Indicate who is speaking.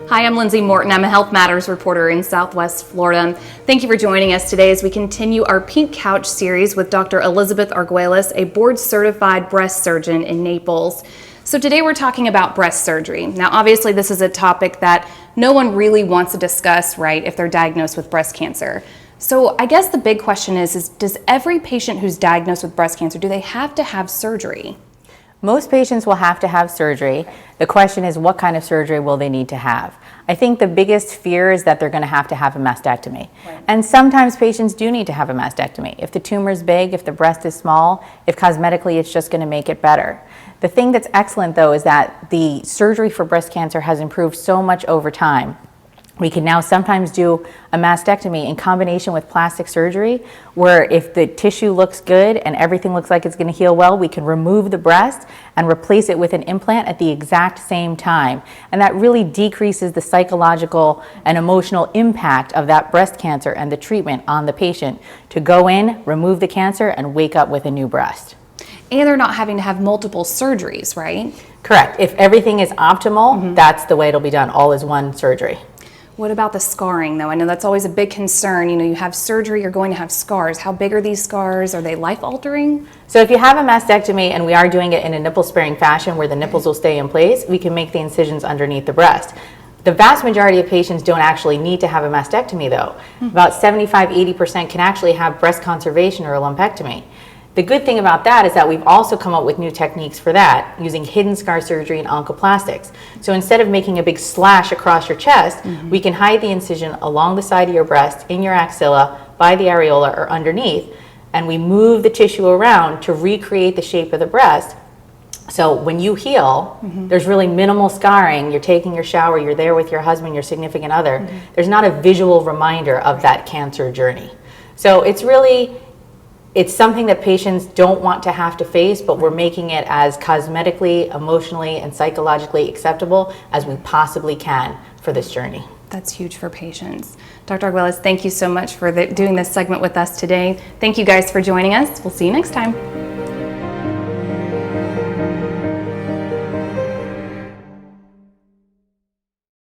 Speaker 1: Hi, I'm Lindsay Morton. I'm a Health Matters reporter in Southwest Florida. Thank you for joining us today as we continue our Pink Couch series with Dr. Elizabeth Arguelles, a board-certified breast surgeon in Naples. So today we're talking about breast surgery. Now, obviously, this is a topic that no one really wants to discuss, right, if they're diagnosed with breast cancer. So I guess the big question is does every patient who's diagnosed with breast cancer, do they have to have surgery?
Speaker 2: Most patients will have to have surgery. The question is, what kind of surgery will they need to have? I think the biggest fear is that they're going to have a mastectomy. Right. And sometimes patients do need to have a mastectomy. If the tumor is big, if the breast is small, if cosmetically it's just going to make it better. The thing that's excellent, though, is that the surgery for breast cancer has improved so much over time. We can now sometimes do a mastectomy in combination with plastic surgery, where if the tissue looks good and everything looks like it's going to heal well, we can remove the breast and replace it with an implant at the exact same time. And that really decreases the psychological and emotional impact of that breast cancer and the treatment on the patient to go in, remove the cancer, and wake up with a new breast.
Speaker 1: And they're not having to have multiple surgeries, right?
Speaker 2: Correct. If everything is optimal, that's the way it'll be done. All is one surgery.
Speaker 1: What about the scarring, though? I know that's always a big concern. You know, you have surgery, you're going to have scars. How big are these scars? Are they life-altering?
Speaker 2: So if you have a mastectomy, and we are doing it in a nipple-sparing fashion where the nipples will stay in place, we can make the incisions underneath the breast. The vast majority of patients don't actually need to have a mastectomy, though. About 75–80% can actually have breast conservation or a lumpectomy. The good thing about that is that we've also come up with new techniques for that, using hidden scar surgery and oncoplastics. So instead of making a big slash across your chest, we can hide the incision along the side of your breast, in your axilla, by the areola, or underneath, and we move the tissue around to recreate the shape of the breast. So when you heal, there's really minimal scarring. You're taking your shower, you're there with your husband, your significant other. There's not a visual reminder of that cancer journey. So it's something that patients don't want to have to face, but we're making it as cosmetically, emotionally, and psychologically acceptable as we possibly can for this journey.
Speaker 1: That's huge for patients. Dr. Arguelles, thank you so much for doing this segment with us today. Thank you guys for joining us. We'll see you next time.